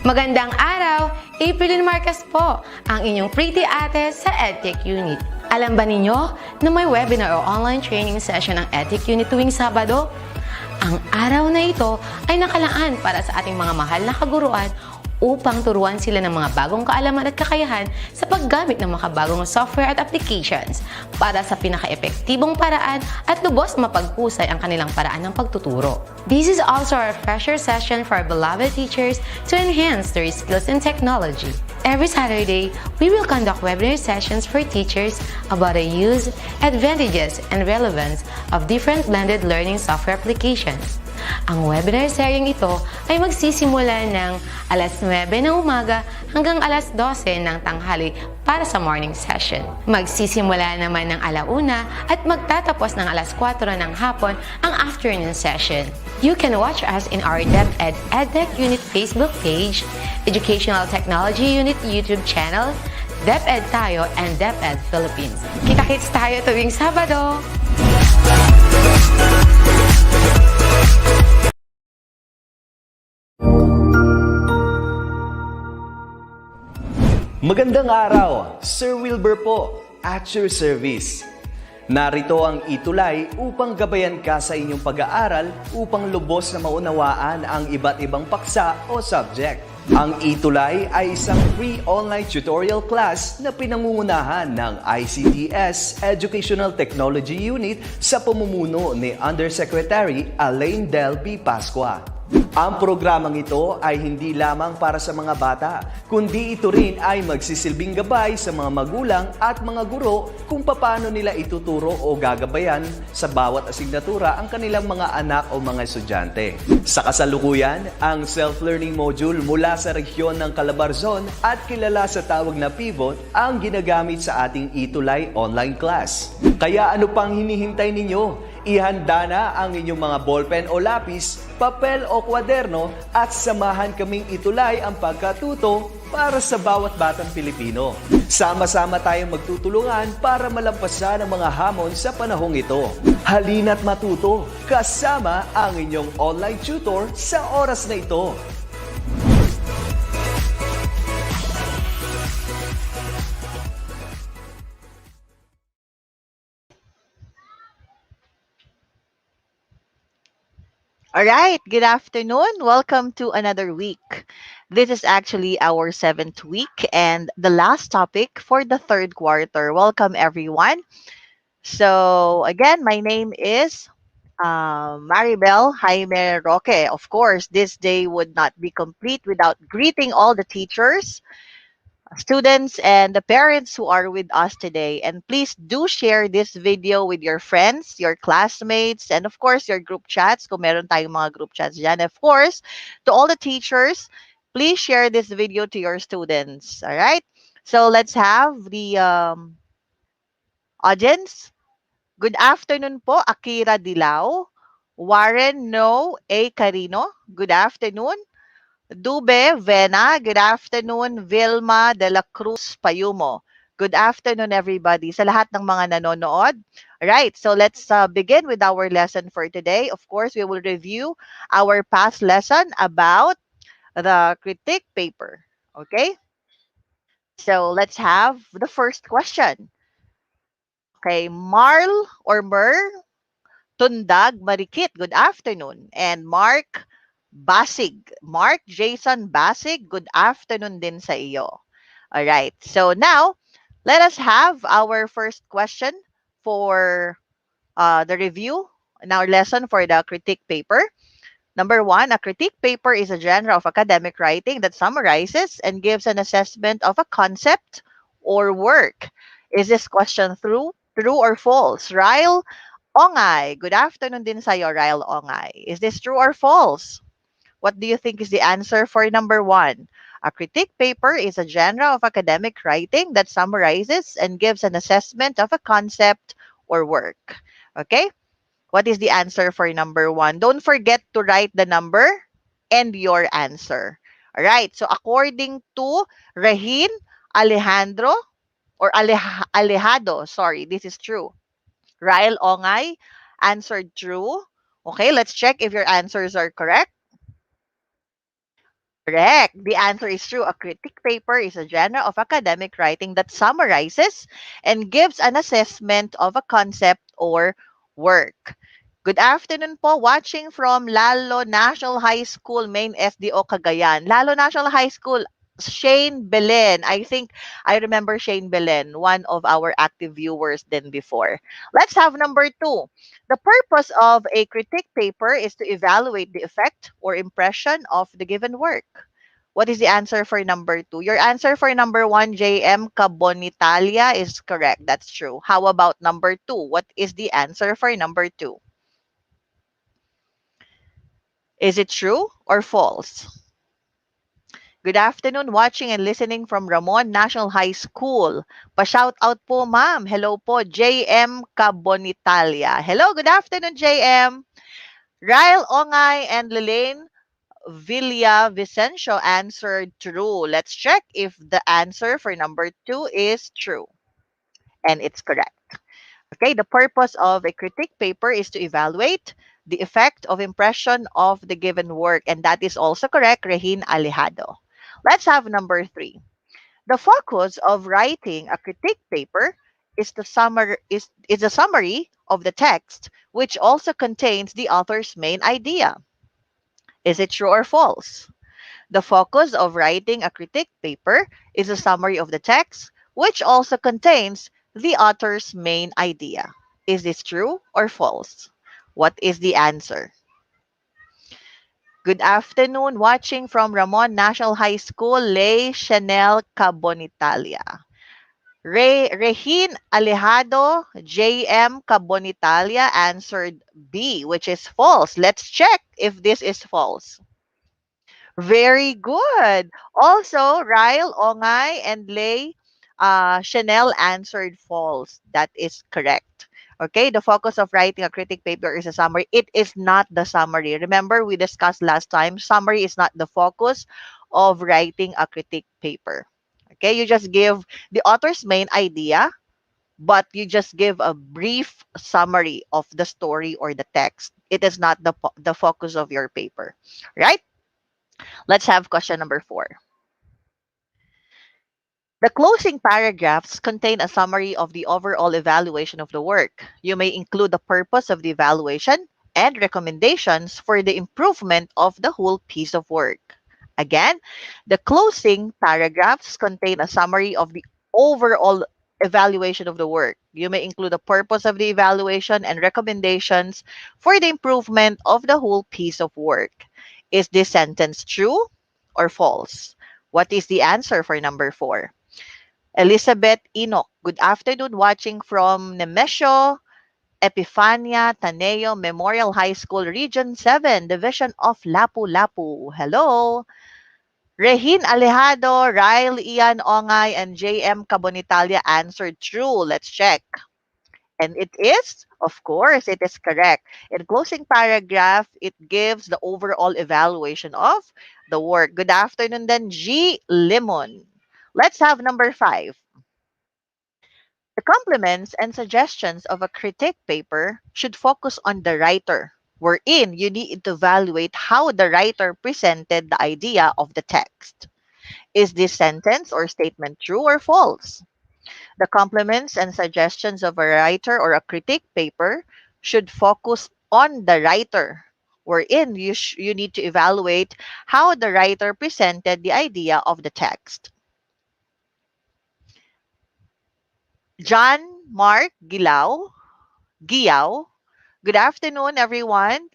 Magandang araw! April Marcas po, ang inyong pretty ate sa Edtech Unit. Alam ba ninyo na may webinar o online training session ang Edtech Unit tuwing Sabado? Ang araw na ito ay nakalaan para sa ating mga mahal na kaguruan upang turuan sila ng mga bagong kaalaman at kakayahan sa paggamit ng makabagong software at applications para sa pinaka-epektibong paraan at lubos mapaghusay ang kanilang paraan ng pagtuturo. This is also a refresher session for our beloved teachers to enhance their skills in technology. Every Saturday, we will conduct webinar sessions for teachers about the use, advantages, and relevance of different blended learning software applications. Ang webinar seryeng ito ay magsisimula ng alas 9 ng umaga hanggang alas 12 ng tanghali para sa morning session. Magsisimula naman ng alauna at magtatapos ng alas 4 ng hapon ang afternoon session. You can watch us in our DepEd Educational Unit Facebook page, Educational Technology Unit YouTube channel, DepEd Tayo, and DepEd Philippines. Kita-kits tayo tuwing Sabado! Magandang araw! Sir Wilbur po, at your service. Narito ang ETUlay upang gabayan ka sa inyong pag-aaral upang lubos na maunawaan ang iba't ibang paksa o subject. Ang ETUlay ay isang free online tutorial class na pinangungunahan ng DepEd Educational Technology Unit sa pamumuno ni Undersecretary Elaine Del B. Pascua. Ang programang ito ay hindi lamang para sa mga bata, kundi ito rin ay magsisilbing gabay sa mga magulang at mga guro kung paano nila ituturo o gagabayan sa bawat asignatura ang kanilang mga anak o mga estudyante. Sa kasalukuyan, ang self-learning module mula sa rehiyon ng Calabarzon at kilala sa tawag na pivot ang ginagamit sa ating ETUlay online class. Kaya ano pang hinihintay ninyo? Ihanda na ang inyong mga ballpen o lapis, papel o kwaderno at samahan kaming itulay ang pagkatuto para sa bawat batang Pilipino. Sama-sama tayong magtutulungan para malampasan ang mga hamon sa panahong ito. Halina't matuto kasama ang inyong online tutor sa oras na ito. All right, good afternoon. Welcome to another week. This is actually our 7th week and the last topic for the third quarter. Welcome, everyone. So, again, my name is Maribel Jaime Roque. Of course, this day would not be complete without greeting all the teachers, students, and the parents who are with us today. And please do share this video with your friends, your classmates, and of course, your group chats. Kung meron tayong mga group chats dyan. Of course, to all the teachers, please share this video to your students. All right? So let's have the audience. Good afternoon po, Akira Dilao. Warren No A. Carino. Good afternoon. Dube Vena, good afternoon. Vilma de la Cruz Payumo. Good afternoon, everybody. Sa lahat ng mga nanonood. Right, so let's begin with our lesson for today. Of course, we will review our past lesson about the critique paper. Okay? So let's have the first question. Okay, Marl or Mer Tundag Marikit, good afternoon. And Mark Basig. Mark Jason Basig, good afternoon din sa iyo. All right. So now, let us have our first question for the review in our lesson for the critique paper. Number 1, a critique paper is a genre of academic writing that summarizes and gives an assessment of a concept or work. Is this question true or false? Ryle Ongay. Good afternoon din sa iyo, Ryle Ongay. Is this true or false? What do you think is the answer for number 1? A critique paper is a genre of academic writing that summarizes and gives an assessment of a concept or work. Okay? What is the answer for number 1? Don't forget to write the number and your answer. All right. So according to Rehin Alejandro or Alejado, sorry, this is true. Ryle Ongay answered true. Okay, let's check if your answers are correct. Correct. The answer is true. A critic paper is a genre of academic writing that summarizes and gives an assessment of a concept or work. Good afternoon po. Watching from Lalo National High School, Main SDO Cagayan. Lalo National High School, Shane Belen. I think I remember Shane Belen, one of our active viewers than before. Let's have number two. The purpose of a critique paper is to evaluate the effect or impression of the given work. What is the answer for number two? Your answer for number one, JM Cabonitalia, is correct. That's true. How about number two? What is the answer for number two? Is it true or false? Good afternoon, watching and listening from Ramon National High School. Pa-shout out po, ma'am. Hello po, JM Cabonitalia. Hello, good afternoon, JM. Ryle Ongay and Lelaine Villa Vicencio answered true. Let's check if the answer for number two is true. And it's correct. Okay, the purpose of a critique paper is to evaluate the effect of impression of the given work. And that is also correct, Regine Alejado. Let's have number three. The focus of writing a critique paper is a summary of the text, which also contains the author's main idea. Is it true or false? The focus of writing a critique paper is a summary of the text, which also contains the author's main idea. Is this true or false? What is the answer? Good afternoon, watching from Ramon National High School, Lay Chanel Cabonitalia. Regine Alejado, JM Cabonitalia answered B, which is false. Let's check if this is false. Very good. Also, Ryle, Ongay, and Lay Chanel answered false. That is correct. Okay, the focus of writing a critic paper is a summary. It is not the summary. Remember, we discussed last time, summary is not the focus of writing a critic paper. Okay, you just give the author's main idea, but you just give a brief summary of the story or the text. It is not the focus of your paper, right? Let's have question number four. The closing paragraphs contain a summary of the overall evaluation of the work. You may include the purpose of the evaluation and recommendations for the improvement of the whole piece of work. Again, the closing paragraphs contain a summary of the overall evaluation of the work. You may include the purpose of the evaluation and recommendations for the improvement of the whole piece of work. Is this sentence true or false? What is the answer for number four? Elizabeth Enoch, good afternoon, watching from Nemesio Epifania Taneo Memorial High School, Region 7, Division of Lapu-Lapu. Hello. Regine Alejado, Ryle Ian Ongay, and JM Cabonitalia answered true. Let's check. And it is, of course, it is correct. In closing paragraph, it gives the overall evaluation of the work. Good afternoon then, G. Limon. Let's have number five. The compliments and suggestions of a critique paper should focus on the writer, wherein you need to evaluate how the writer presented the idea of the text. Is this sentence or statement true or false? The compliments and suggestions of a writer or a critique paper should focus on the writer, wherein you need to evaluate how the writer presented the idea of the text. John Mark Giao. Good afternoon, everyone.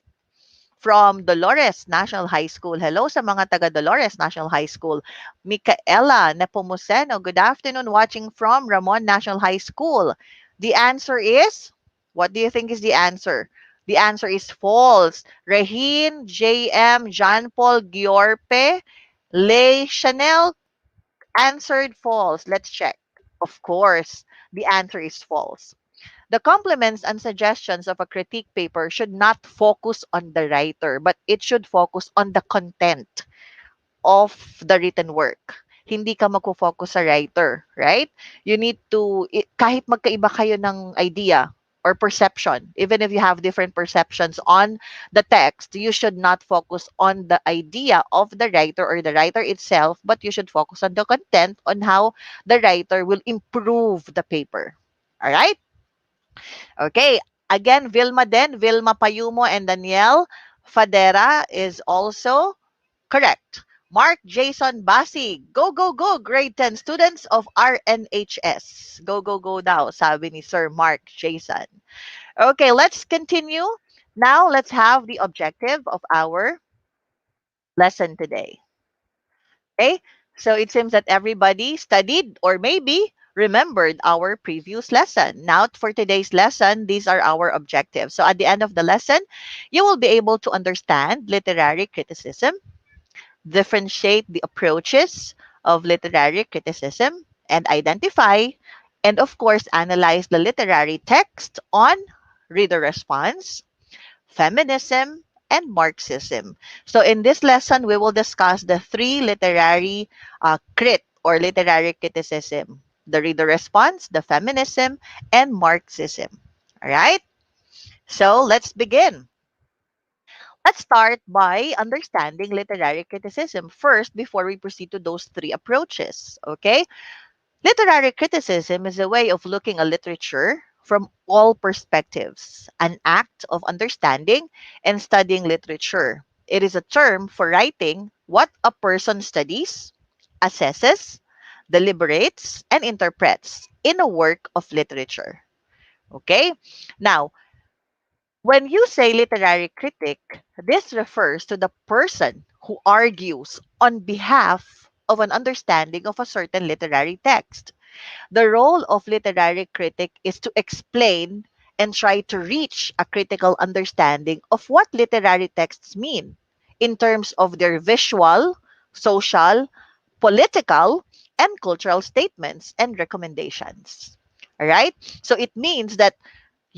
From Dolores National High School. Hello sa mga taga Dolores National High School. Micaela Nepomuceno, good afternoon, watching from Ramon National High School. The answer is, what do you think is the answer? The answer is false. Regine, JM, John Paul, Giorpe, Lay, Chanel answered false. Let's check. Of course, the answer is false. The compliments and suggestions of a critique paper should not focus on the writer, but it should focus on the content of the written work. Hindi ka magfo-focus sa writer, right? You need to, kahit magkaiba kayo ng idea or perception. Even if you have different perceptions on the text, you should not focus on the idea of the writer or the writer itself, but you should focus on the content, on how the writer will improve the paper. All right? Okay. Again, Vilma Payumo and Danielle Fadera is also correct. Mark Jason Basi, go, go, go, grade 10 students of RNHS. Go, go, go daw, sabi ni Sir Mark Jason. Okay, let's continue. Now, let's have the objective of our lesson today. Okay, so it seems that everybody studied or maybe remembered our previous lesson. Now, for today's lesson, these are our objectives. So, at the end of the lesson, you will be able to understand literary criticism, differentiate the approaches of literary criticism, and identify, and of course, analyze the literary text on reader response, feminism, and Marxism. So, in this lesson, we will discuss the three literary crit or literary criticism: the reader response, the feminism, and Marxism. All right? So, let's begin. Let's start by understanding literary criticism first before we proceed to those three approaches. Okay? Literary criticism is a way of looking at literature from all perspectives, an act of understanding and studying literature. It is a term for writing what a person studies, assesses, deliberates, and interprets in a work of literature. Okay? Now, when you say literary critic, this refers to the person who argues on behalf of an understanding of a certain literary text. The role of literary critic is to explain and try to reach a critical understanding of what literary texts mean in terms of their visual, social, political, and cultural statements and recommendations. All right? So it means that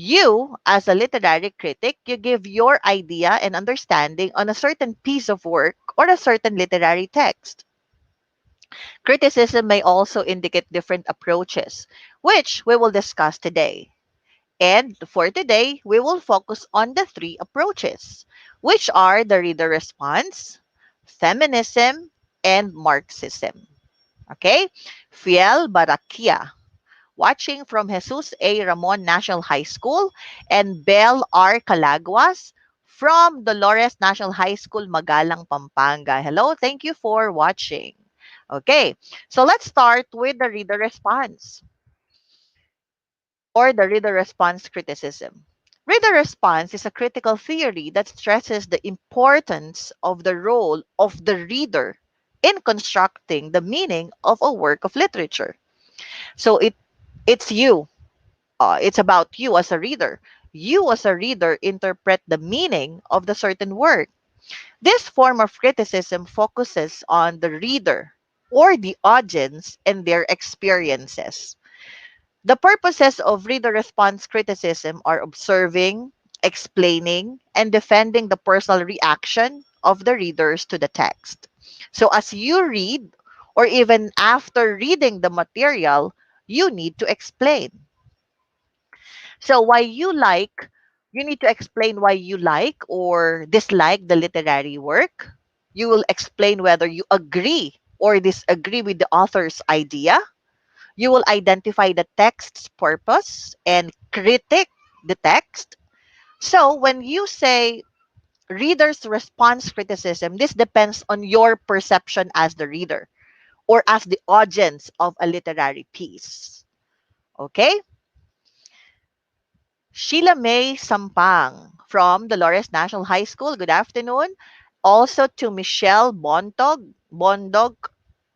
you, as a literary critic, you give your idea and understanding on a certain piece of work or a certain literary text. Criticism may also indicate different approaches, which we will discuss today. And for today, we will focus on the three approaches, which are the reader response, feminism, and Marxism. Okay? Fiel Barakia, watching from Jesus A. Ramon National High School, and Belle R. Calaguas from Dolores National High School, Magalang, Pampanga. Hello, thank you for watching. Okay, so let's start with the reader response or the reader response criticism. Reader response is a critical theory that stresses the importance of the role of the reader in constructing the meaning of a work of literature. So it's you. It's about you as a reader. You as a reader interpret the meaning of the certain work. This form of criticism focuses on the reader or the audience and their experiences. The purposes of reader response criticism are observing, explaining, and defending the personal reaction of the readers to the text. So, as you read, or even after reading the material, you need to explain. So, you need to explain why you like or dislike the literary work. You will explain whether you agree or disagree with the author's idea. You will identify the text's purpose and critique the text. So when you say reader's response criticism, this depends on your perception as the reader or as the audience of a literary piece. Okay? Sheila May Sampang from Dolores National High School. Good afternoon. Also to Michelle Bondog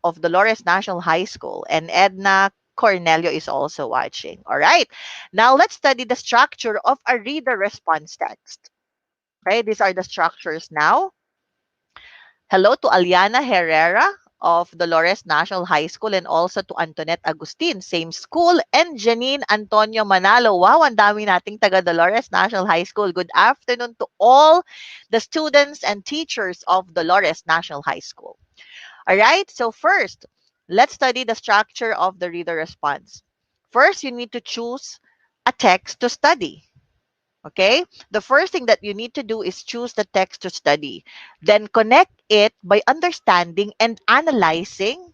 of Dolores National High School. And Edna Cornelio is also watching. All right. Now let's study the structure of a reader response text. Okay, these are the structures now. Hello to Aliana Herrera of Dolores National High School and also to Antoinette Agustin, same school, and Janine Antonio Manalo. Wow, ang dami nating taga Dolores National High School. Good afternoon to all the students and teachers of Dolores National High School. All right, so first, let's study the structure of the reader response. First, you need to choose a text to study. Okay? The first thing that you need to do is choose the text to study. Then connect it by understanding and analyzing.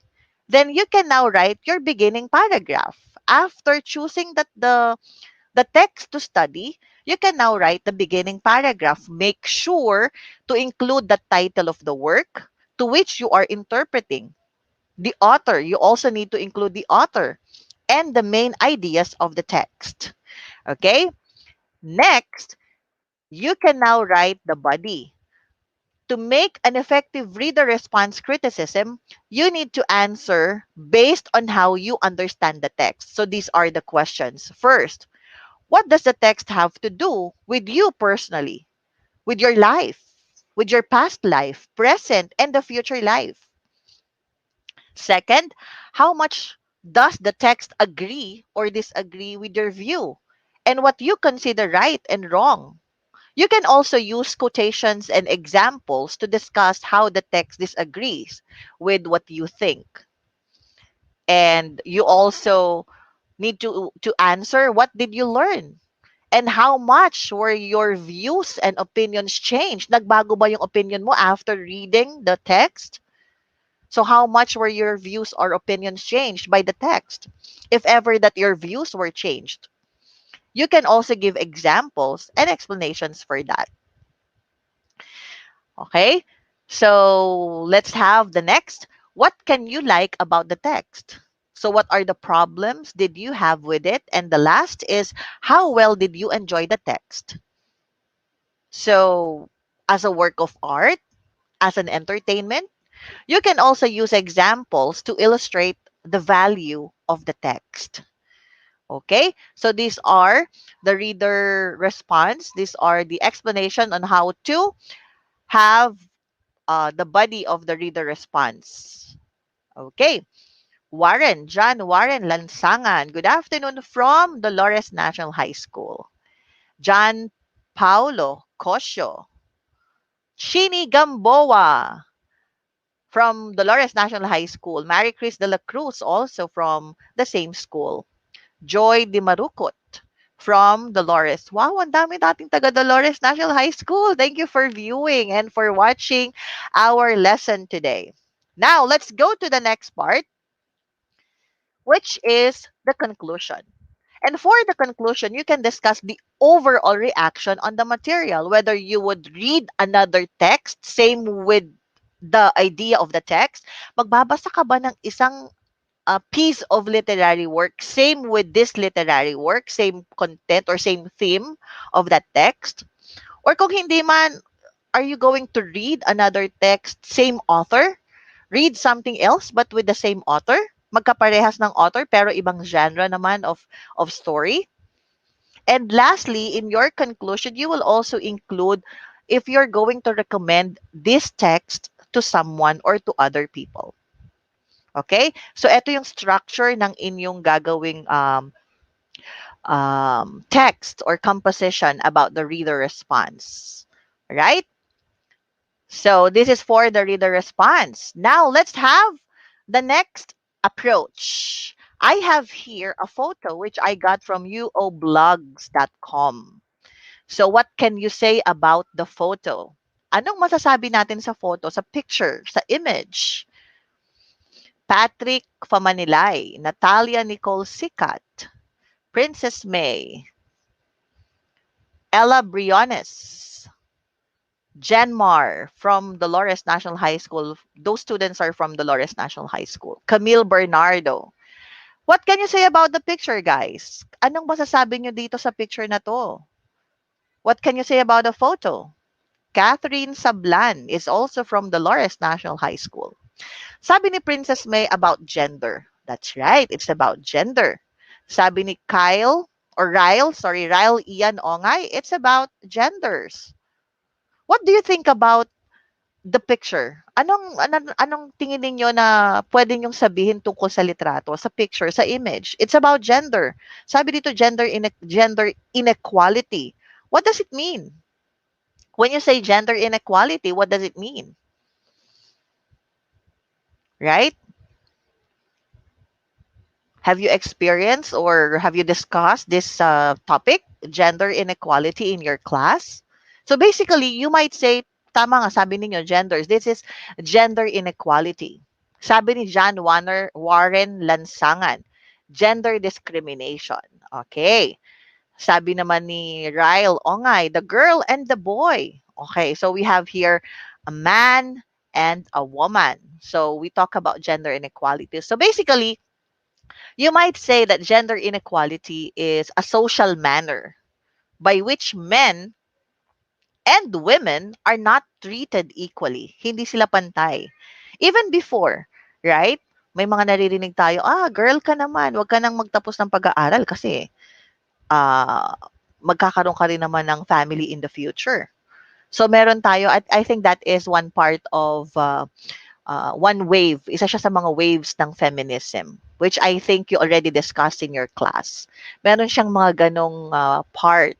Then you can now write your beginning paragraph. After choosing the text to study, you can now write the beginning paragraph. Make sure to include the title of the work to which you are interpreting. The author, you also need to include the author and the main ideas of the text. Okay? Next, you can now write the body. To make an effective reader response criticism, you need to answer based on how you understand the text. So these are the questions. First, what does the text have to do with you personally, with your life, with your past life, present, and the future life? Second, how much does the text agree or disagree with your view and what you consider right and wrong? You can also use quotations and examples to discuss how the text disagrees with what you think. And you also need to answer, what did you learn? And how much were your views and opinions changed? Nagbago ba yung opinion mo after reading the text? So how much were your views or opinions changed by the text? If ever that your views were changed. You can also give examples and explanations for that. Okay? So let's have the next. What can you like about the text? So what are the problems did you have with it? And the last is, how well did you enjoy the text? So as a work of art, as an entertainment, you can also use examples to illustrate the value of the text. Okay, so these are the reader response. These are the explanation on how to have the body of the reader response. Okay, John Warren Lansangan. Good afternoon from Dolores National High School. John Paulo Cosio. Chini Gamboa from Dolores National High School. Mary Chris de la Cruz also from the same school. Joy Di Marucot from Dolores. Wow, ang dami dating taga Dolores National High School. Thank you for viewing and for watching our lesson today. Now, let's go to the next part, which is the conclusion. And for the conclusion, you can discuss the overall reaction on the material, whether you would read another text, same with the idea of the text. Magbabasa ka ba ng isang piece of literary work, same with this literary work, same content or same theme of that text? Or kung hindi man, are you going to read another text, same author? Read something else but with the same author? Magkaparehas ng author pero ibang genre naman of story? And lastly, in your conclusion, you will also include if you're going to recommend this text to someone or to other people. Okay? So, ito yung structure ng inyong gagawing text or composition about the reader response. Right? So, this is for the reader response. Now, let's have the next approach. I have here a photo which I got from uoblogs.com. So, what can you say about the photo? Anong masasabi natin sa photo, sa picture, sa image? Patrick Famanilay, Natalia Nicole Sikat, Princess May, Ella Briones, Janmar from Dolores National High School. Those students are from Dolores National High School. Camille Bernardo. What can you say about the picture, guys? Anong masasabi nyo dito sa picture na to? What can you say about the photo? Catherine Sablan is also from Dolores National High School. Sabi ni Princess May about gender. That's right, it's about gender. Sabi ni Ryle Ian Ongay, it's about genders. What do you think about the picture? Anong tingin ninyo na pwede nyong sabihin tungkol sa litrato, sa picture, sa image? It's about gender. Sabi dito gender inequality. What does it mean? When you say gender inequality, what does it mean? Right? Have you experienced or have you discussed this topic, gender inequality, in your class? So basically, you might say, tama nga, sabi ninyo, genders. This is gender inequality. Sabi ni Warren Lansangan, gender discrimination. Okay. Sabi naman ni Ryle Ongay, the girl and the boy. Okay, so we have here a man and a woman. So we talk about gender inequality. So basically, you might say that gender inequality is a social manner by which men and women are not treated equally. Hindi sila pantay. Even before, right? May mga naririnig tayo, girl ka naman, wag ka nang magtapos ng pag-aaral kasi ah, magkakaroon ka rin naman ng family in the future. So meron tayo, I think that is one part of one wave, isa siya sa mga waves ng feminism, which I think you already discussed in your class. Meron siyang mga ganong part,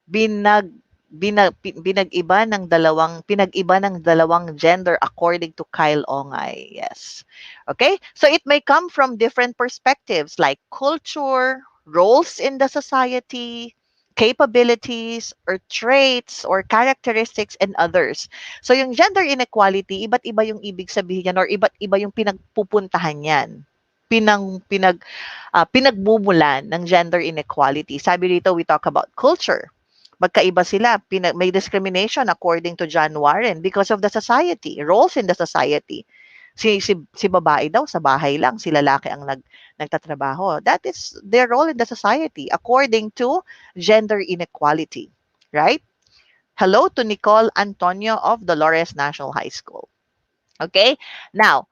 binag pinag-iba ng dalawang gender according to Kyle Ongay. Yes. Okay? So it may come from different perspectives like culture, roles in the society, capabilities or traits or characteristics and others. So yung gender inequality, iba't iba yung ibig sabihin yan or iba't iba yung pinagpupuntahan yan. Pinagmumulan ng gender inequality. Sabi dito, we talk about culture. Magkaiba sila. May discrimination according to John Warren because of the society, roles in the society. Si babae daw sa bahay lang, si lalaki ang nagtatrabaho. That is their role in the society according to gender inequality. Right? Hello to Nicole Antonio of Dolores National High School. Okay? Now,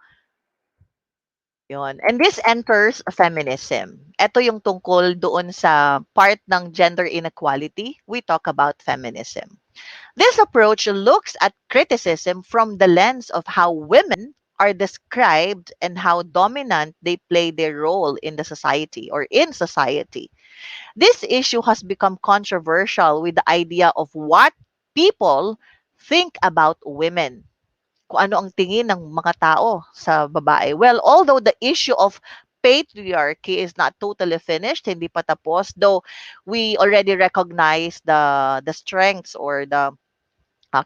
yun. And this enters feminism. Ito yung tungkol doon sa part ng gender inequality. We talk about feminism. This approach looks at criticism from the lens of how women are described and how dominant they play their role in the society or in society. This issue has become controversial with the idea of what people think about women, kung ano ang tingin ng mga tao sa babae. Well, although the issue of patriarchy is not totally finished, hindi pa tapos, though we already recognize the strengths or the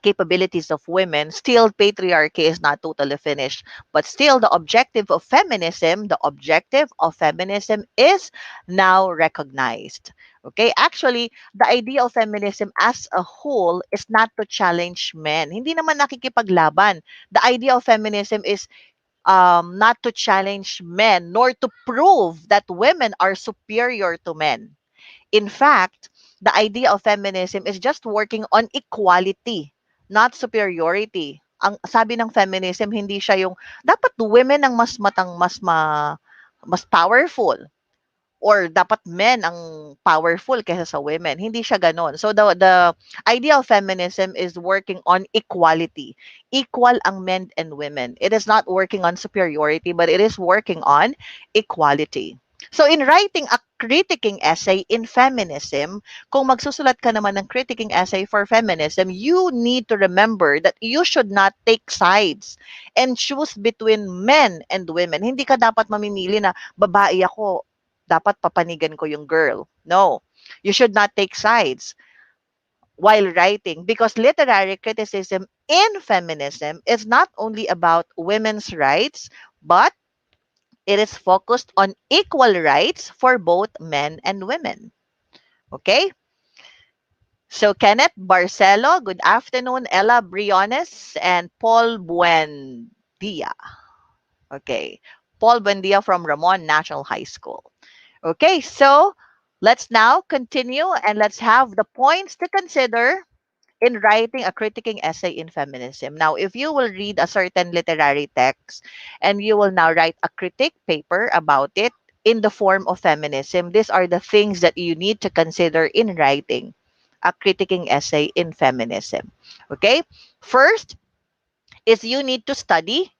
capabilities of women, still patriarchy is not totally finished. But still, the objective of feminism is now recognized. Okay, actually, the idea of feminism as a whole is not to challenge men. Hindi naman nakikipaglaban. The idea of feminism is not to challenge men, nor to prove that women are superior to men. In fact, the idea of feminism is just working on equality, not superiority. Ang sabi ng feminism, hindi siya yung dapat women ang mas powerful or dapat men ang powerful kaysa sa women. Hindi siya ganon. So the idea of feminism is working on equality. Equal ang men and women. It is not working on superiority, but it is working on equality. So in writing a critiquing essay in feminism, kung magsusulat ka naman ng critiquing essay for feminism, you need to remember that you should not take sides and choose between men and women. Hindi ka dapat mamimili na babae ako, dapat papanigan ko yung girl. No, you should not take sides while writing because literary criticism in feminism is not only about women's rights, but it is focused on equal rights for both men and women. Okay? So Kenneth Barcelo, good afternoon. Ella Briones and Paul Buendia. Okay. Paul Buendia from Ramon National High School. Okay, so let's now continue and let's have the points to consider in writing a critiquing essay in feminism. Now, if you will read a certain literary text and you will now write a critique paper about it in the form of feminism, these are the things that you need to consider in writing a critiquing essay in feminism. Okay? First is you need to study.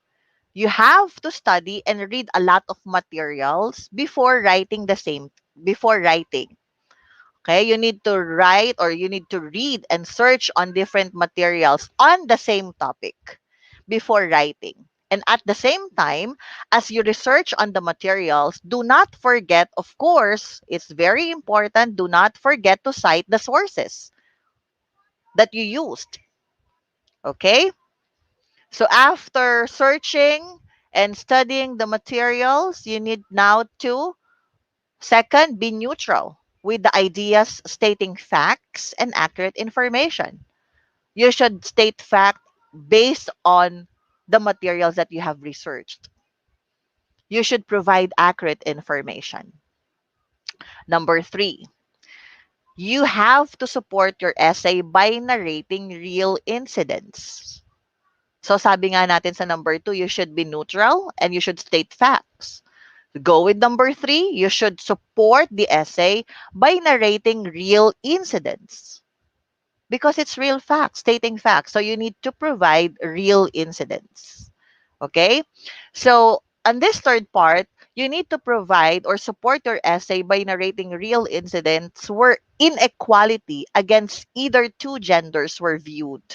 You have to study and read a lot of materials before writing before writing. Okay, you need to write or you need to read and search on different materials on the same topic before writing. And at the same time, as you research on the materials, do not forget, of course, it's very important, do not forget to cite the sources that you used. Okay? So after searching and studying the materials, you need now to, second, be neutral with the ideas stating facts and accurate information. You should state fact based on the materials that you have researched. You should provide accurate information. Number three, you have to support your essay by narrating real incidents. So sabi nga natin sa number two, you should be neutral and you should state facts. Go with number three, you should support the essay by narrating real incidents because it's real facts, stating facts. So you need to provide real incidents. Okay? So on this third part, you need to provide or support your essay by narrating real incidents where inequality against either two genders were viewed.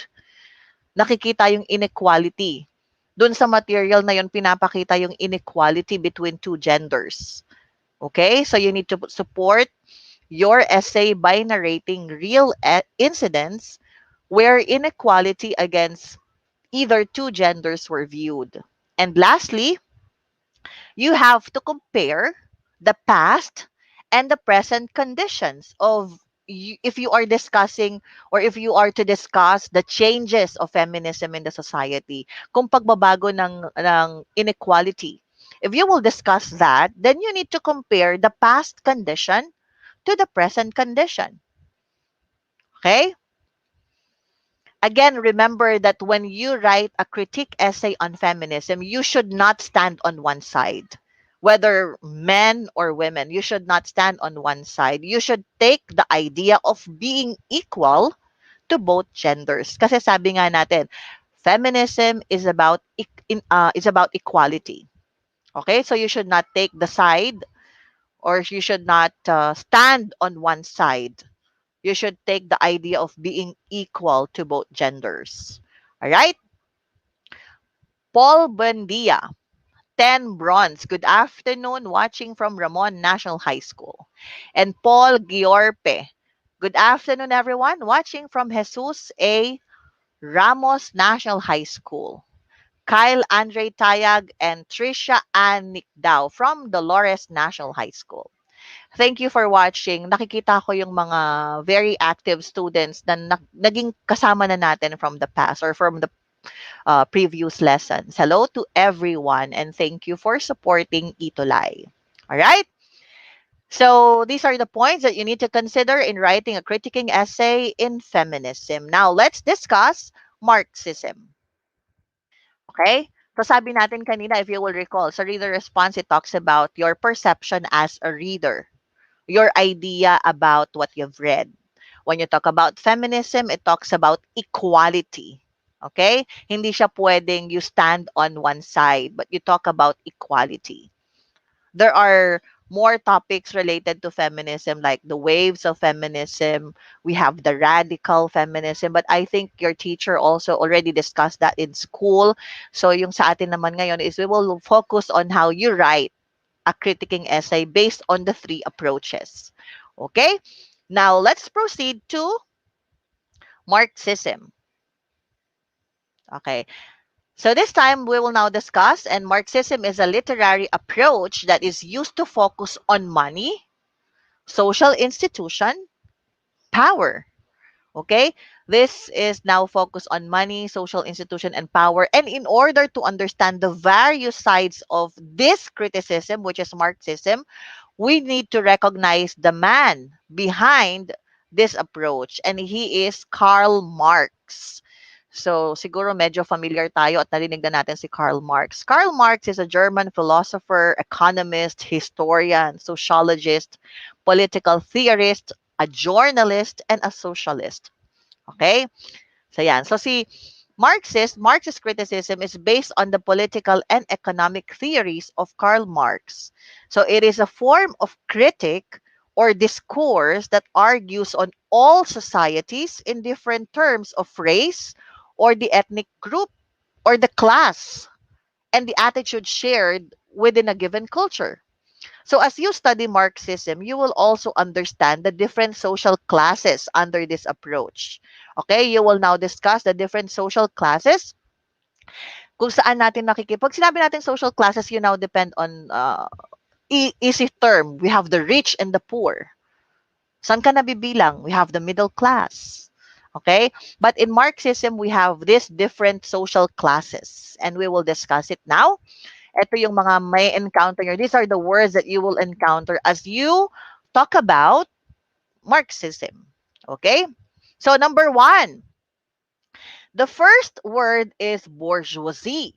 Nakikita yung inequality. Doon sa material na yun, pinapakita yung inequality between two genders. Okay? So you need to support your essay by narrating real incidents where inequality against either two genders were viewed. And lastly, you have to compare the past and the present conditions of if you are discussing or if you are to discuss the changes of feminism in the society, kung pagbabago ng inequality. If you will discuss that, then you need to compare the past condition to the present condition. Okay? Again, remember that when you write a critique essay on feminism, you should not stand on one side. Whether men or women, you should not stand on one side. You should take the idea of being equal to both genders. Kasi sabi nga natin, feminism is about is about equality. Okay? So you should not take the side or you should not stand on one side. You should take the idea of being equal to both genders. All right? Paul Buendia, 10 bronze. Good afternoon, watching from Ramon National High School. And Paul Giorpe, good afternoon, everyone, watching from Jesus A. Ramos National High School. Kyle Andre Tayag and Trisha Ann Nicdao from Dolores National High School. Thank you for watching. Nakikita ko yung mga very active students na naging kasama na natin from the past or from the previous lessons. Hello to everyone and thank you for supporting ETUlay. All right? So these are the points that you need to consider in writing a critiquing essay in feminism. Now, let's discuss Marxism. Okay? So sabi natin kanina, if you will recall, sa reader response, it talks about your perception as a reader, your idea about what you've read. When you talk about feminism, it talks about equality. Okay? Hindi siya pwedeng you stand on one side, but you talk about equality. There are more topics related to feminism, like the waves of feminism. We have the radical feminism, but I think your teacher also already discussed that in school. So yung sa atin naman ngayon is we will focus on how you write a critiquing essay based on the three approaches. Okay? Now, let's proceed to Marxism. Okay. So this time, we will now discuss, and Marxism is a literary approach that is used to focus on money, social institution, power. Okay? This is now focused on money, social institution, and power. And in order to understand the various sides of this criticism, which is Marxism, we need to recognize the man behind this approach, and he is Karl Marx. So, siguro medyo familiar tayo at narinig na natin si Karl Marx. Karl Marx is a German philosopher, economist, historian, sociologist, political theorist, a journalist, and a socialist. Okay? So, yan. So, si Marxist criticism is based on the political and economic theories of Karl Marx. So it is a form of critic or discourse that argues on all societies in different terms of race or the ethnic group or the class and the attitude shared within a given culture. So as you study Marxism, you will also understand the different social classes under this approach. Okay, you will now discuss the different social classes kung saan natin pag sinabi natin social classes, you now depend on easy term. We have the rich and the poor. Saan ka nabibilang? We have the middle class. Okay? But in Marxism, we have these different social classes. And we will discuss it now. Ito yung mga may encounter nyo. These are the words that you will encounter as you talk about Marxism. Okay? So number one, the first word is bourgeoisie.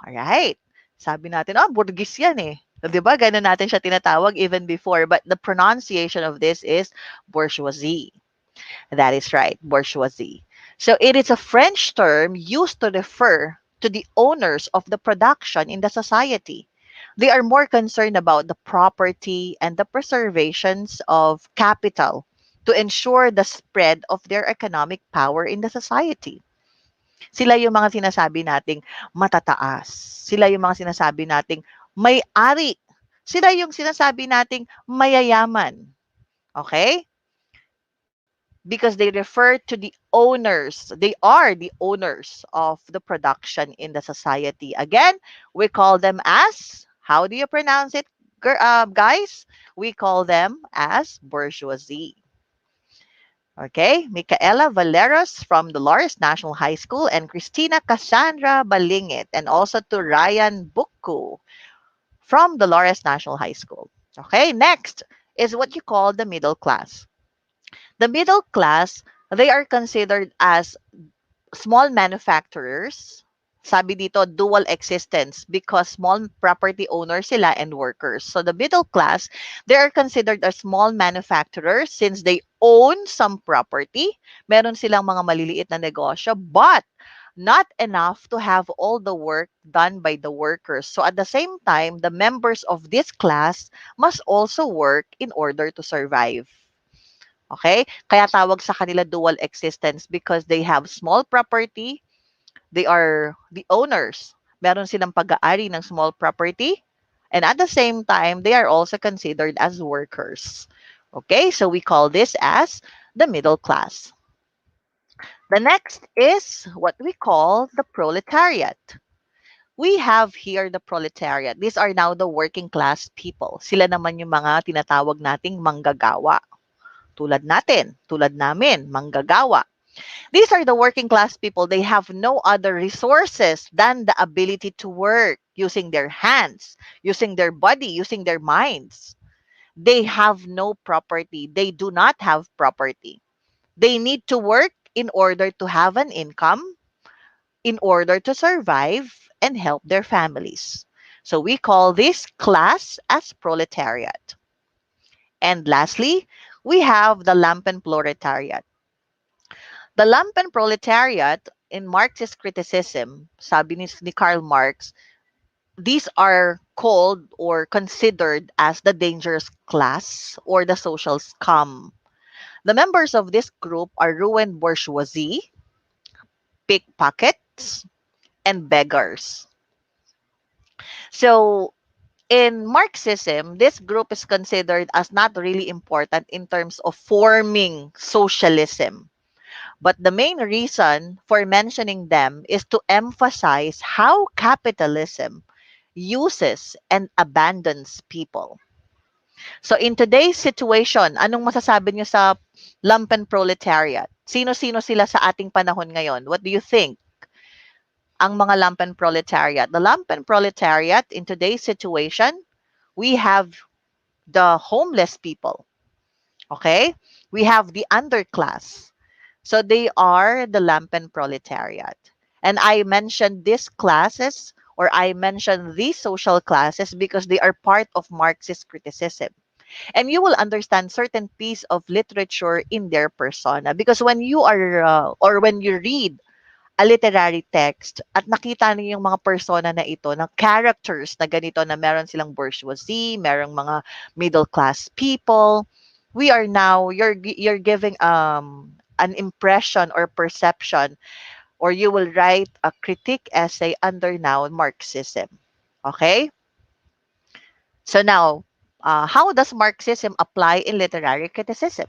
Alright. Sabi natin, oh, Burgis yan eh. Di ba? Ganun natin siya tinatawag even before. But the pronunciation of this is bourgeoisie. That is right, bourgeoisie. So it is a French term used to refer to the owners of the production in the society. They are more concerned about the property and the preservations of capital to ensure the spread of their economic power in the society. Sila yung mga sinasabi nating matataas. Sila yung mga sinasabi nating may-ari. Sila yung sinasabi nating mayayaman. Okay? Because they refer to the owners. They are the owners of the production in the society. Again, we call them as, how do you pronounce it, guys? We call them as bourgeoisie. Okay, Micaela Valeros from Dolores National High School and Christina Cassandra Balingit, and also to Ryan Buku from Dolores National High School. Okay, next is what you call the middle class. The middle class, they are considered as small manufacturers. Sabi dito, dual existence because small property owners sila and workers. So the middle class, they are considered as small manufacturers since they own some property. Meron silang mga maliliit na negosyo, but not enough to have all the work done by the workers. So at the same time, the members of this class must also work in order to survive. Okay? Kaya tawag sa kanila dual existence because they have small property. They are the owners. Meron silang pag-aari ng small property. And at the same time, they are also considered as workers. Okay? So we call this as the middle class. The next is what we call the proletariat. We have here the proletariat. These are now the working class people. Sila naman yung mga tinatawag nating manggagawa. Tulad natin, tulad namin, manggagawa. These are the working class people. They have no other resources than the ability to work using their hands, using their body, using their minds. They have no property. They do not have property. They need to work in order to have an income, in order to survive and help their families. So we call this class as proletariat. And lastly, we have the lumpen proletariat. The lumpen proletariat in Marxist criticism, sabi ni Karl Marx, these are called or considered as the dangerous class or the social scum. The members of this group are ruined bourgeoisie, pickpockets, and beggars. So in Marxism, this group is considered as not really important in terms of forming socialism. But the main reason for mentioning them is to emphasize how capitalism uses and abandons people. So in today's situation, anong masasabi niyo sa lumpen proletariat? Sino-sino sila sa ating panahon ngayon? What do you think? Ang mga lumpen proletariat. The lumpen proletariat in today's situation, we have the homeless people. Okay? We have the underclass. So they are the lumpen proletariat. And I mentioned these classes or I mentioned these social classes because they are part of Marxist criticism. And you will understand certain piece of literature in their persona because when you are or when you read a literary text at nakita niyo yung mga persona na ito, ng characters na ganito na meron silang bourgeoisie, merong mga middle class people, we are now, you're giving an impression or perception or you will write a critique essay under noun Marxism. Okay? So now, how does Marxism apply in literary criticism?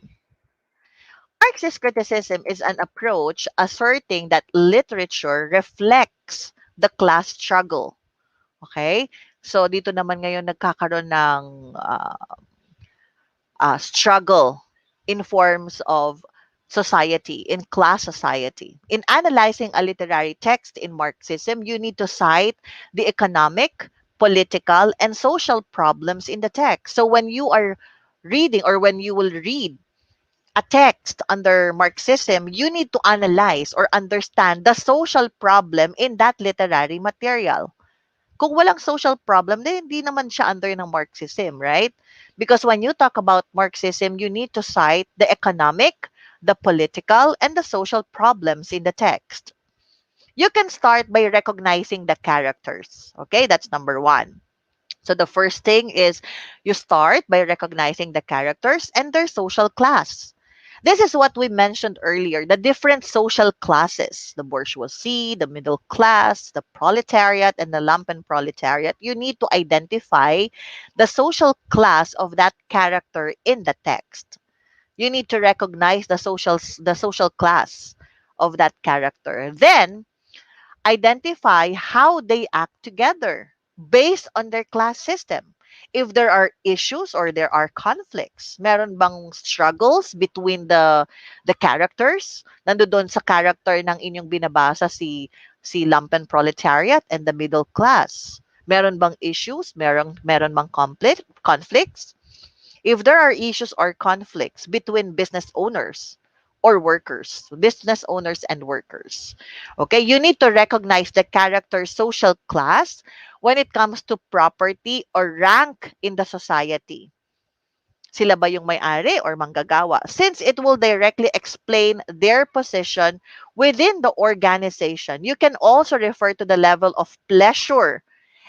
Marxist criticism is an approach asserting that literature reflects the class struggle. Okay? So dito naman ngayon nagkakaroon ng struggle in forms of society, in class society. In analyzing a literary text in Marxism, you need to cite the economic, political, and social problems in the text. So when you are reading or when you will read a text under Marxism, you need to analyze or understand the social problem in that literary material. Kung walang social problem, then hindi naman siya under ng Marxism, right? Because when you talk about Marxism, you need to cite the economic, the political, and the social problems in the text. You can start by recognizing the characters. Okay, that's number one. So the first thing is you start by recognizing the characters and their social class. This is what we mentioned earlier, the different social classes, the bourgeoisie, the middle class, the proletariat, and the lumpen proletariat. You need to identify the social class of that character in the text. You need to recognize the social class of that character. Then identify how they act together based on their class system. If there are issues or there are conflicts, meron bang struggles between the characters? Nandoon sa character ng inyong binabasa si lumpen proletariat and the middle class. Meron bang issues? Meron bang conflicts? If there are issues or conflicts between business owners or workers, business owners and workers, okay, you need to recognize the character's social class when it comes to property or rank in the society. Sila ba yung may-ari or manggagawa? Since it will directly explain their position within the organization, you can also refer to the level of pleasure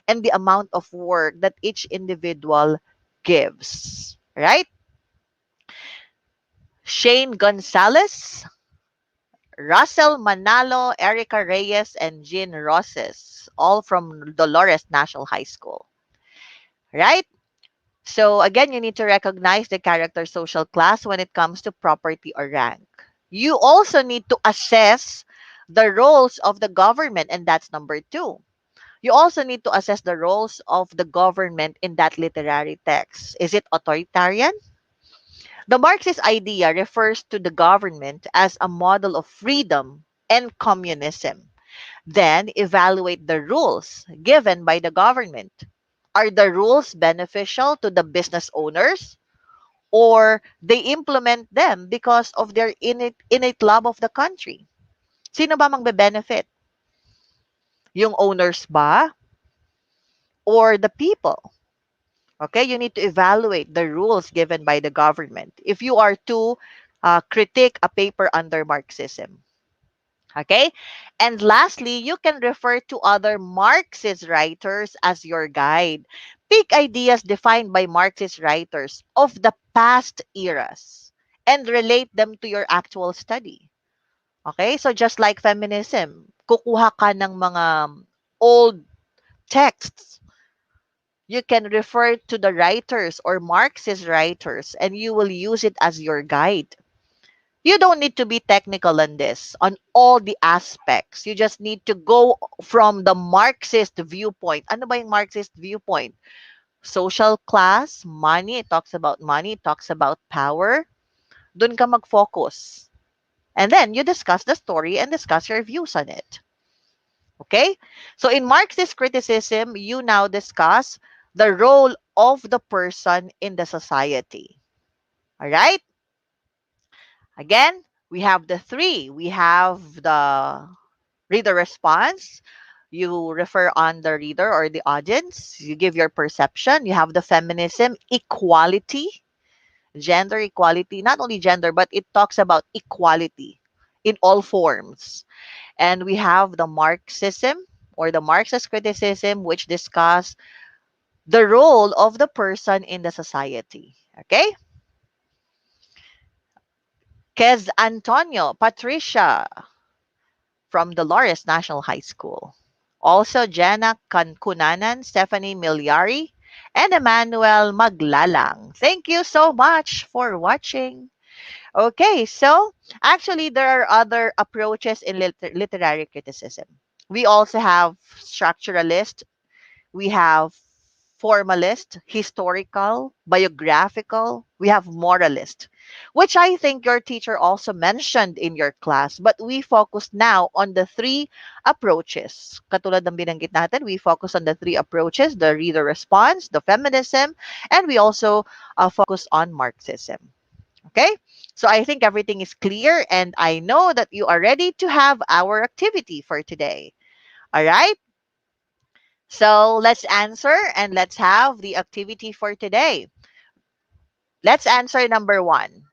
and the amount of work that each individual gives. Right? Shane Gonzalez, Russell Manalo, Erica Reyes, and Jean Roses, all from Dolores National High School. Right? So again, you need to recognize the character social class when it comes to property or rank. You also need to assess the roles of the government, and that's number two. You also need to assess the roles of the government in that literary text. Is it authoritarian? The Marxist idea refers to the government as a model of freedom and communism. Then evaluate the rules given by the government. Are the rules beneficial to the business owners or they implement them because of their innate love of the country? Sino ba magbe-benefit? Yung owners ba or the people? Okay, you need to evaluate the rules given by the government if you are to critique a paper under Marxism. Okay, and lastly, you can refer to other Marxist writers as your guide. Pick ideas defined by Marxist writers of the past eras and relate them to your actual study. Okay, so just like feminism, kukuha ka ng mga old texts, you can refer to the writers or Marxist writers and you will use it as your guide. You don't need to be technical on this, on all the aspects. You just need to go from the Marxist viewpoint. Ano ba yung Marxist viewpoint? Social class, money, it talks about money, it talks about power. Doon ka mag-focus. And then you discuss the story and discuss your views on it. Okay? So in Marxist criticism, you now discuss the role of the person in the society. All right? Again, we have the three. We have the reader response. You refer on the reader or the audience. You give your perception. You have the feminism, equality, gender equality, not only gender, but it talks about equality in all forms. And we have the Marxism or the Marxist criticism, which discuss the role of the person in the society. Okay? Kez Antonio, Patricia, from Dolores National High School. Also, Jenna Kunanan, Stephanie Milyari, and Emmanuel Maglalang. Thank you so much for watching. Okay, so actually, there are other approaches in literary criticism. We also have structuralist, we have formalist, historical, biographical, we have moralist, which I think your teacher also mentioned in your class. But we focus now on the three approaches. Katulad ng binanggit natin, we focus on the three approaches, the reader response, the feminism, and we also focus on Marxism. Okay? So I think everything is clear, and I know that you are ready to have our activity for today. All right? So let's answer and let's have the activity for today. Let's answer number one.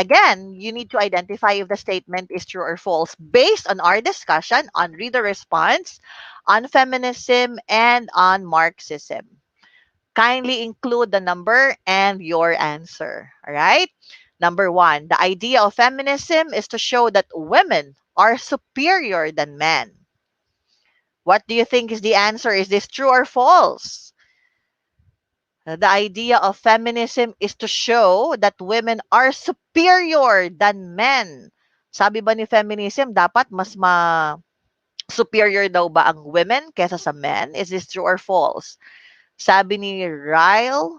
Again, you need to identify if the statement is true or false based on our discussion on reader response, on feminism, and on Marxism. Kindly include the number and your answer. All right? Number one, the idea of feminism is to show that women are superior than men. What do you think is the answer? Is this true or false? The idea of feminism is to show that women are superior than men. Sabi ba ni feminism, dapat mas superior daw ba ang women kesa sa men? Is this true or false? Sabi ni Rain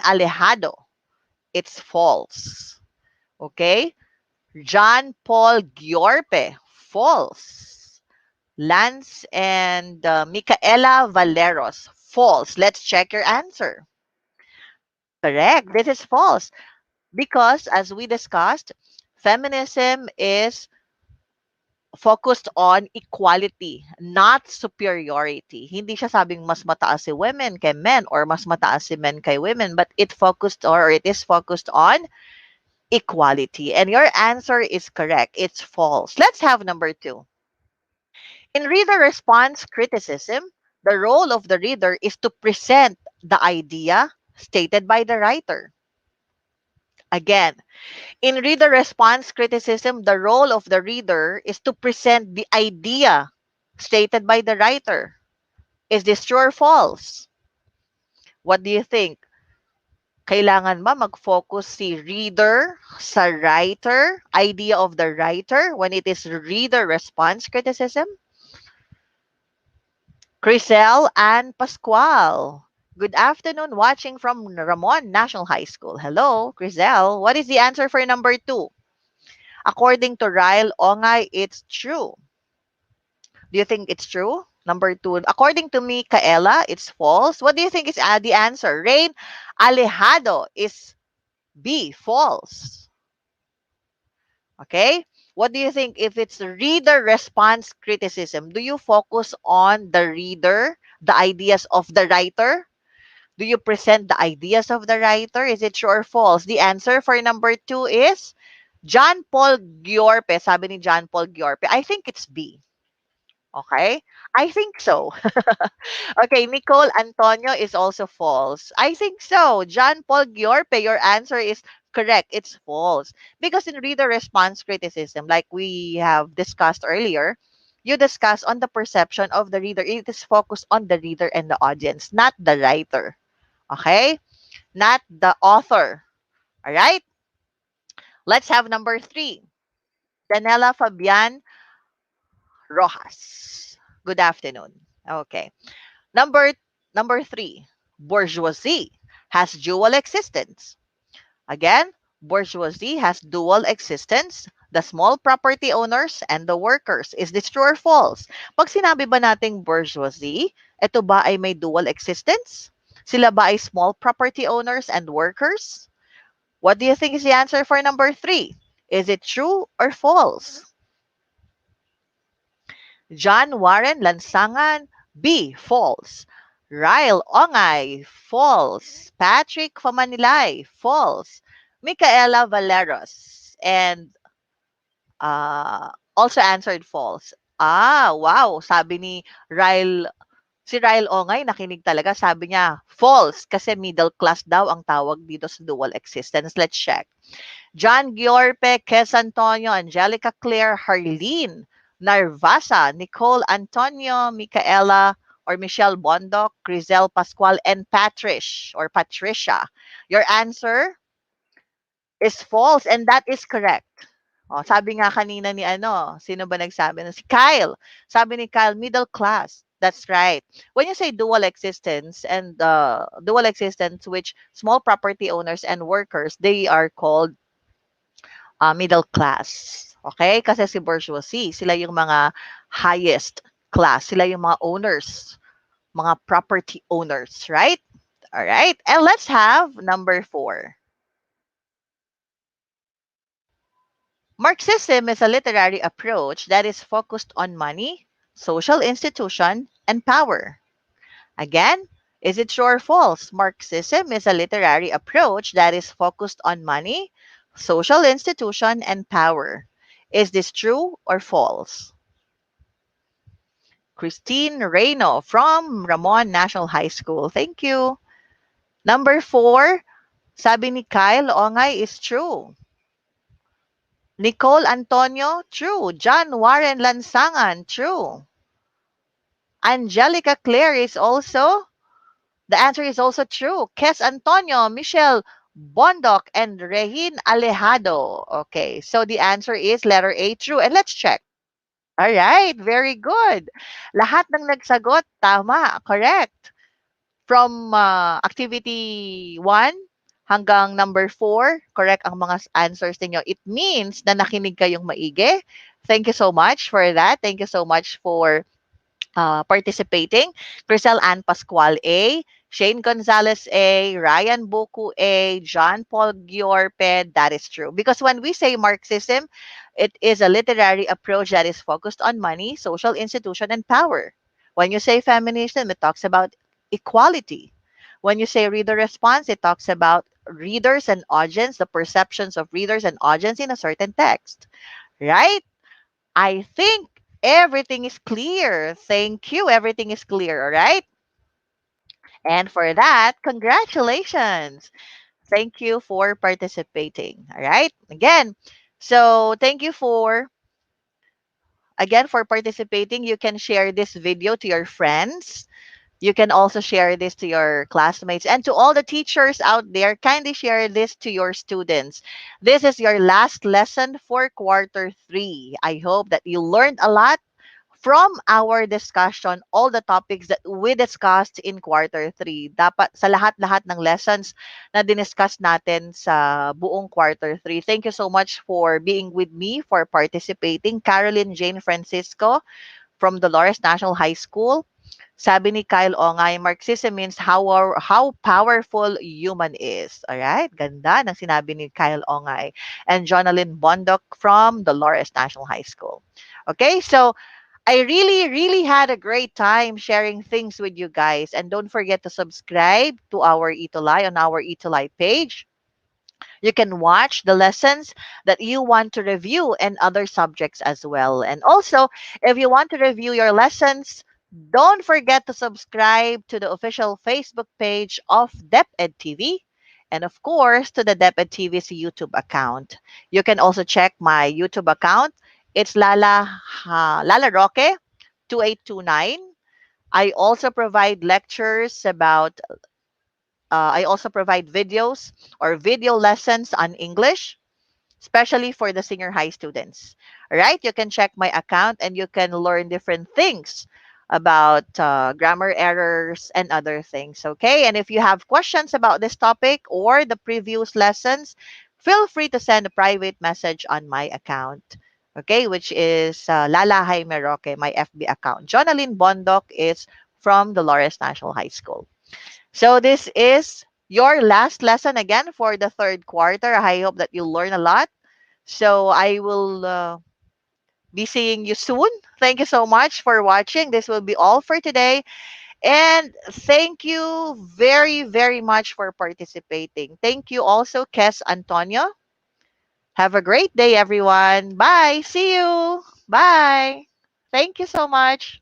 Alejado, it's false. Okay? John Paul Giorpe, false. Lance and Micaela Valeros, false. Let's check your answer. Correct. This is false because, as we discussed, feminism is focused on equality, not superiority. Hindi siya sabing mas mataas si women kay men or mas mataas si men kay women, but it is focused on equality. And your answer is correct. It's false. Let's have number two. In reader response criticism, the role of the reader is to present the idea stated by the writer. Again, in reader response criticism, the role of the reader is to present the idea stated by the writer. Is this true or false? What do you think? Kailangan ba mag-focus si reader sa writer, idea of the writer, when it is reader response criticism? Crisel and Pascual. Good afternoon, watching from Ramon National High School. Hello, Crisel. What is the answer for number two? According to Ryle Ongay, it's true. Do you think it's true? Number two. According to Micaela, it's false. What do you think is the answer? Rain Alejado is B, false. Okay? What do you think if it's reader response criticism? Do you focus on the reader, the ideas of the writer? Do you present the ideas of the writer? Is it true or false? The answer for number two is John Paul Giorpe. Sabi ni John Paul Giorpe. I think it's B. Okay? I think so. Okay, Nicole Antonio is also false. I think so. John Paul Giorpe, your answer is correct. It's false. Because in reader response criticism, like we have discussed earlier, you discuss on the perception of the reader. It is focused on the reader and the audience, not the writer. Okay? Not the author. All right? Let's have number three. Danella Fabian Rojas. Good afternoon. Okay. Number three. Bourgeoisie has dual existence. Again, bourgeoisie has dual existence. The small property owners and the workers. Is this true or false? Pag sinabi ba nating bourgeoisie, ito ba ay may dual existence? Sila ba ay small property owners and workers? What do you think is the answer for number three? Is it true or false? John Warren Lansangan, B, false. Ryle Ongay, false. Patrick Famanilay, false. Micaela Valeros, and also answered false. Wow. Sabi ni si Ryle Ongay, nakinig talaga. Sabi niya, false, kasi middle class daw ang tawag dito sa dual existence. Let's check. John Giorpe, Kes Antonio, Angelica Claire, Harleen. Narvasa, Nicole Antonio, Micaela, or Michelle Bondoc, Crizel Pascual, and Patrish or Patricia. Your answer is false and that is correct. Oh, sabi nga kanina ni sino ba nagsabi? Si Kyle. Sabi ni Kyle, middle class. That's right. When you say dual existence and dual existence, which small property owners and workers, they are called middle class. Okay? Kasi si bourgeoisie, sila yung mga highest class. Sila yung mga owners, mga property owners, right? All right. And let's have number 4. Marxism is a literary approach that is focused on money, social institution, and power. Again, is it true or false? Marxism is a literary approach that is focused on money, social institution, and power. Is this true or false? Christine Reyno from Ramon National High School. Thank you. Number 4, sabi ni Kyle Ongay is true. Nicole Antonio, true. John Warren Lansangan, true. Angelica Claire is also, the answer is also true. Kes Antonio, Michelle Bondoc, and Regine Alejado. Okay, so the answer is letter A, true. And let's check. All right, very good. Lahat ng nagsagot, tama, correct. From activity 1 hanggang number 4, correct ang mga answers ninyo. It means na nakinig kayong maigi. Thank you so much for that. Thank you so much for participating. Crisel Ann Pascual A, Shane Gonzalez A, Ryan Boku A, John Paul Giorped, that is true. Because when we say Marxism, it is a literary approach that is focused on money, social institution, and power. When you say feminism, it talks about equality. When you say reader response, it talks about readers and audience, the perceptions of readers and audience in a certain text. Right? I think everything is clear. Thank you. Everything is clear. All right? And for that, congratulations. Thank you for participating. All right? Again, so thank you for participating. You can share this video to your friends. You can also share this to your classmates and to all the teachers out there. Kindly share this to your students. This is your last lesson for quarter 3. I hope that you learned a lot from our discussion, all the topics that we discussed in quarter 3. Dapat sa lahat-lahat ng lessons na diniscuss natin sa buong quarter 3. Thank you so much for being with me, for participating. Caroline Jane Francisco from Dolores National High School. Sabi ni Kyle Ongay, Marxism means how powerful human is. Alright? Ganda ng sinabi ni Kyle Ongay. And Jonalyn Bondoc from Dolores National High School. Okay, so I really had a great time sharing things with you guys. And don't forget to subscribe to our ETUlay on our ETUlay page. You can watch the lessons that you want to review and other subjects as well. And also, if you want to review your lessons, don't forget to subscribe to the official Facebook page of DepEd TV. And of course, to the DepEd TV's YouTube account. You can also check my YouTube account. It's Lala Roque 2829. I also provide lectures about I also provide videos or video lessons on English, especially for the senior high students. All right, you can check my account and you can learn different things about grammar errors and other things. Okay, and if you have questions about this topic or the previous lessons, feel free to send a private message on my account. Okay, which is Lala Jaime Roque, my FB account. Jonalyn Bondoc is from Dolores National High School. So this is your last lesson again for the 3rd quarter. I hope that you learn a lot. So I will be seeing you soon. Thank you so much for watching. This will be all for today. And thank you very much for participating. Thank you also, Kes Antonio. Have a great day, everyone. Bye. See you. Bye. Thank you so much.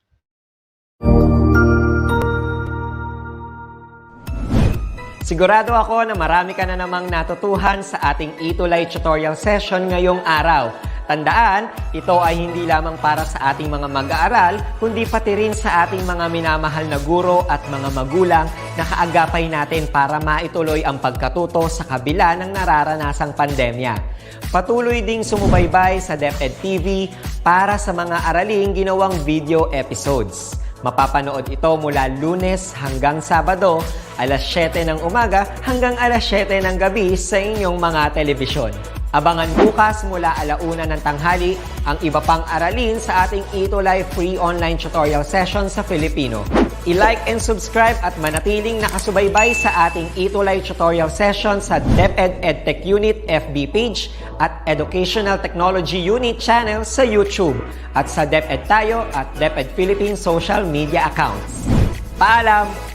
Sigurado ako na marami ka na namang natutuhan sa ating ETUlay tutorial session ngayong araw. Tandaan, ito ay hindi lamang para sa ating mga mag-aaral, kundi pati rin sa ating mga minamahal na guro at mga magulang na kaagapay natin para maituloy ang pagkatuto sa kabila ng nararanasang pandemya. Patuloy ding sumubaybay sa DepEd TV para sa mga araling ginawang video episodes. Mapapanood ito mula Lunes hanggang Sabado, alas 7 ng umaga hanggang alas 7 ng gabi sa inyong mga telebisyon. Abangan bukas mula 1:00 ng tanghali ang iba pang aralin sa ating ETUlay free online tutorial session sa Filipino. I-like and subscribe at manatiling nakasubaybay sa ating ETUlay tutorial session sa DepEd Edtech Unit FB page at Educational Technology Unit channel sa YouTube at sa DepEd Tayo at DepEd Philippines social media accounts. Paalam!